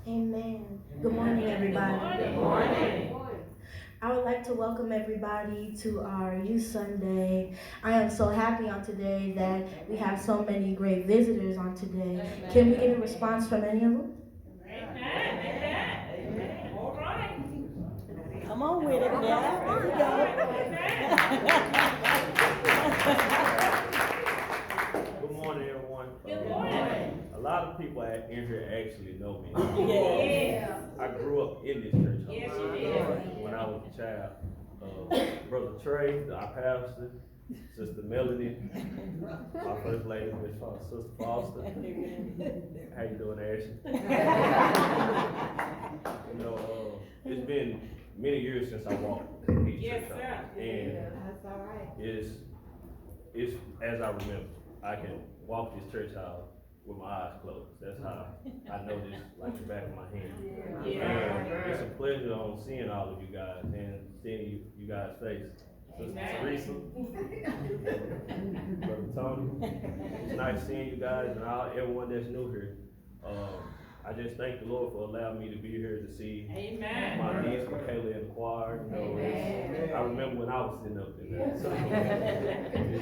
Amen. Good morning, everybody. Good morning. I would like to welcome everybody to our Youth Sunday. I am so happy on today that we have so many great visitors on today. Can we get a response from any of them? Amen. All right. Come on with it now. Here we go. Good morning, everyone. Good morning. A lot of people in here actually know me. Yeah. I grew up in this church. Yes, you did. When I was a child. Brother Trey, our pastor, Sister Melody, my first lady, Sister Foster. How you doing, Ashley? It's been many years since I walked each Yes, church sir. house. And That's all right. it's as I remember. I can walk this church house with my eyes closed. That's how I know this like the back of my hand. And it's a pleasure on seeing all of you guys and seeing you guys' faces. Sister Teresa, Brother Tony, it's nice seeing you guys and everyone that's new here. I just thank the Lord for allowing me to be here to see Amen. my niece Michaela in the choir. I remember when I was sitting up in there. So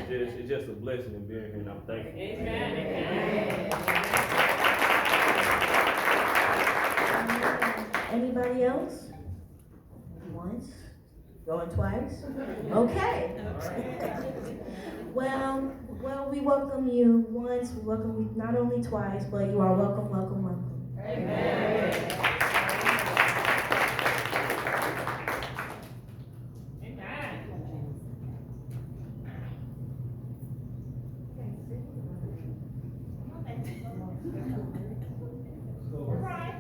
it's just a blessing in being here, and I'm thankful. Amen. Anybody else? Once? Going twice? Okay. Well, we welcome you once, we welcome you not only twice, but you are welcome, welcome, welcome. Amen. All right.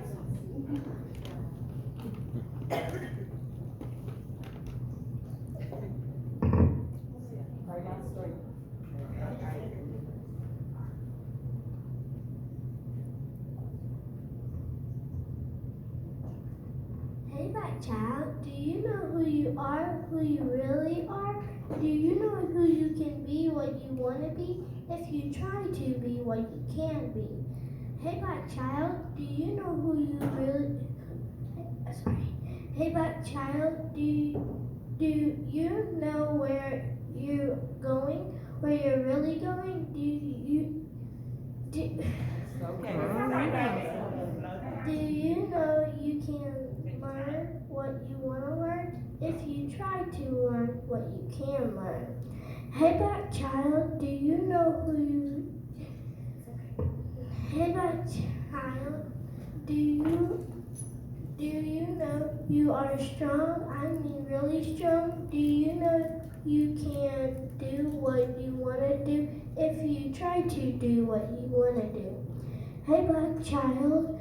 Hey, my child, do you know who you are, who you really are? Do you know who you can be, what you want to be, if you try to be what you can be? Hey, my child, do you know who you really... Hey, my child, do you know where you're going, where you're really going? Do you know you can learn what you want to learn if you try to learn what you can learn? Hey, my child, do you know who you... Hey, my child, do you know you are strong? I mean really strong. Do you know you can do what you want to do if you try to do what you want to do? Hey, black child,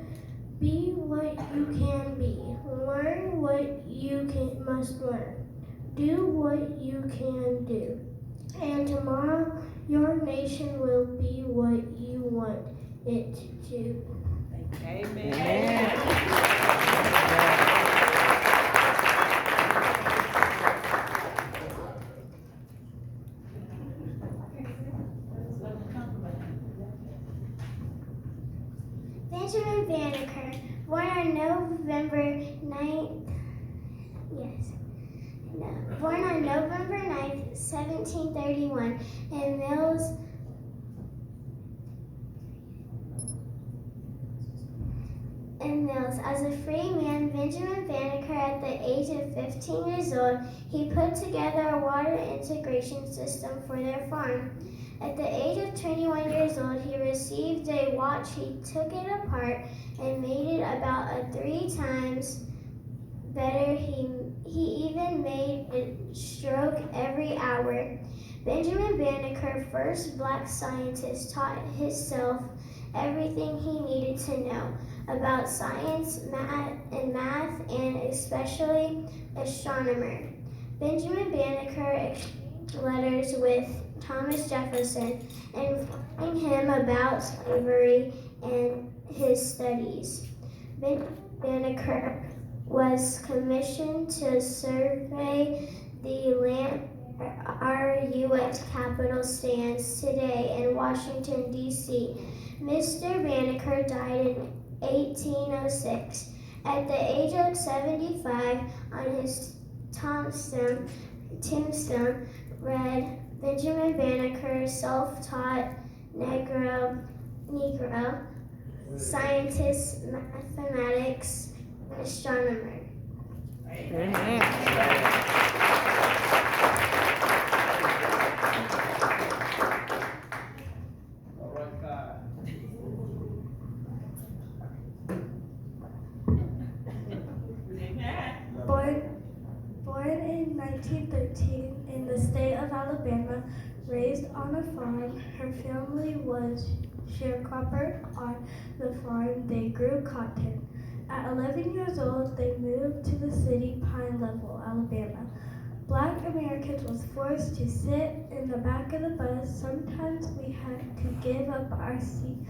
be what you can be. Learn what you must learn. Do what you can do. And tomorrow, your nation will be what you want it to. Amen. Benjamin Banneker, born on November 9th, born on November 9th, 1731, in Mills, as a free man. Benjamin Banneker, at the age of 15 years old, he put together a water integration system for their farm. At the age of 21 years old, he received a watch. He took it apart and made it about 3 times better. He even made a stroke every hour. Benjamin Banneker, first black scientist, taught himself everything he needed to know about science, math, and especially astronomy. Benjamin Banneker exchanged letters with Thomas Jefferson, informing him about slavery and his studies. Banneker was commissioned to survey the land our U.S. Capitol stands today in Washington, D.C. Mr. Banneker died in 1806. At the age of 75, on his tombstone read Benjamin Banneker, self-taught Negro, scientist, mathematics, astronomer. Born in 1913 in the state of Alabama, raised on a farm, her family was sharecropper on the farm. They grew cotton. At 11 years old, they moved to the city Pine Level, Alabama. Black Americans was forced to sit in the back of the bus. Sometimes we had to give up our seat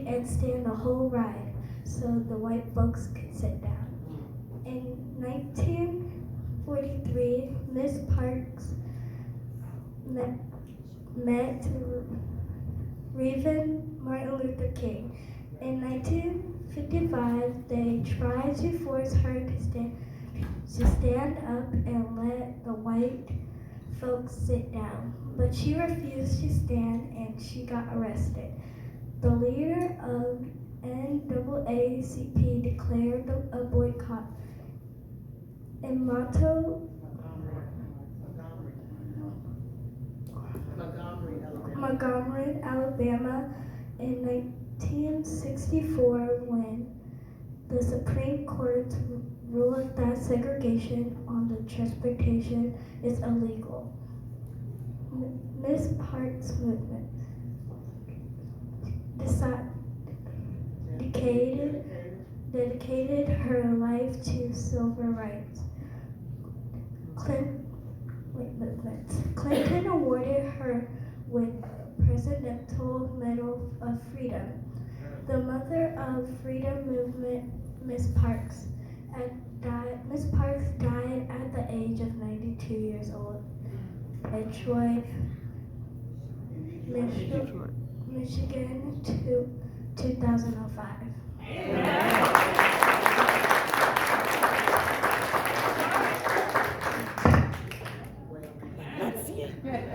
and stand the whole ride so the white folks could sit down. In 1943, Miss Parks met Reverend Martin Luther King. In 1955, they tried to force her to stand up and let the white folks sit down, but she refused to stand and she got arrested. The leader of NAACP declared a boycott. In Montgomery, Alabama, in 1964, when the Supreme Court ruled that segregation on the transportation is illegal. Miss Parks' movement dedicated her life to civil rights. Clinton awarded her with Presidential Medal of Freedom. The mother of freedom movement, Miss Parks died at the age of 92 years old in Troy, Michigan, 2005.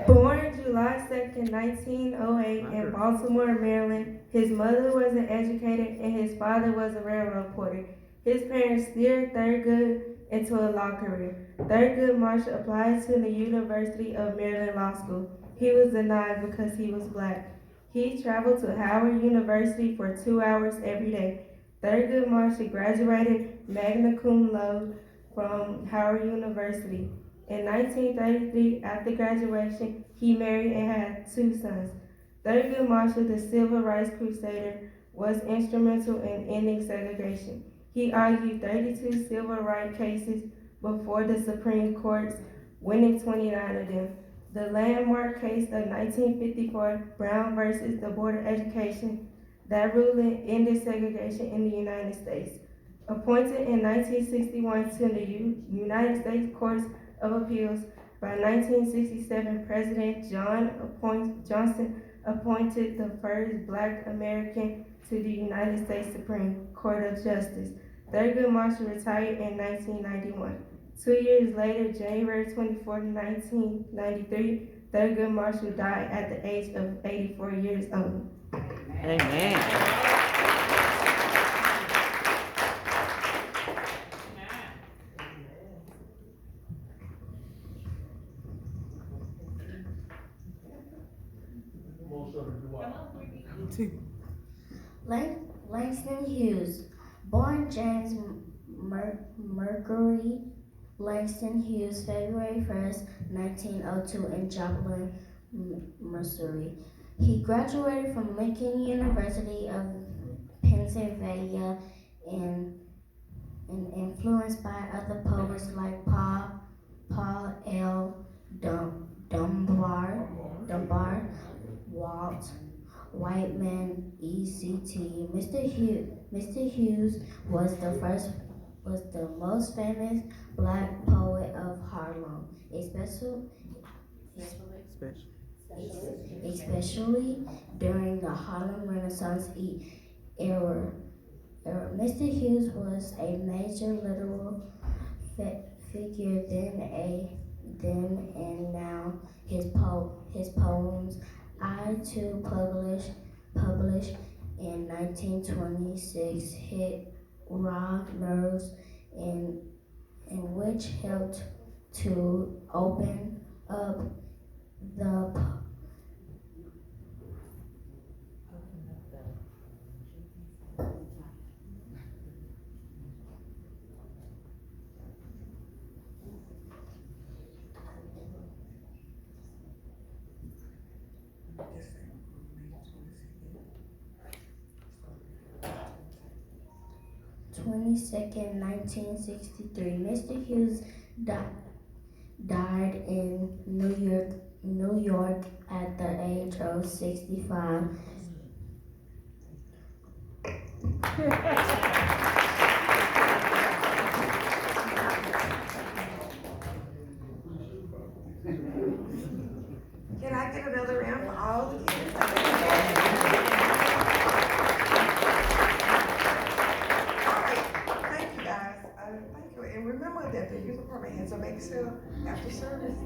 Born July 2nd, 1908 in Baltimore, Maryland, his mother was an educator and his father was a railroad porter. His parents steered Thurgood into a law career. Thurgood Marshall applied to the University of Maryland Law School. He was denied because he was black. He traveled to Howard University for 2 hours every day. Thurgood Marshall graduated magna cum laude from Howard University. In 1933, after graduation, he married and had 2 sons. Thurgood Marshall, the civil rights crusader, was instrumental in ending segregation. He argued 32 civil rights cases before the Supreme Court, winning 29 of them. The landmark case of 1954, Brown versus the Board of Education, that ruling ended segregation in the United States. Appointed in 1961 to the United States Courts of Appeals, by 1967, President Johnson appointed the first Black American to the United States Supreme Court of Justice. Thurgood Marshall retired in 1991. 2 years later, January 24, 1993, Thurgood Marshall died at the age of 84 years old. Amen. Langston Hughes, born James Mercury Langston Hughes, February 1st, 1902 in Joplin, Missouri. He graduated from Lincoln University of Pennsylvania and influenced by other poets like Paul L. Dunbar, Walt Whitman, E.C.T. Mr. Hughes was the most famous Black poet of Harlem, especially during the Harlem Renaissance era. Mr. Hughes was a major literal figure then and now. His poems, I Too, published in 1926, hit raw nerves and which helped to open up the 22nd, 1963. Mr. Hughes died in New York at the age of 65. Can I get another round for all the kids? All right, thank you guys. Thank you. And remember that the youth department has to make sure after service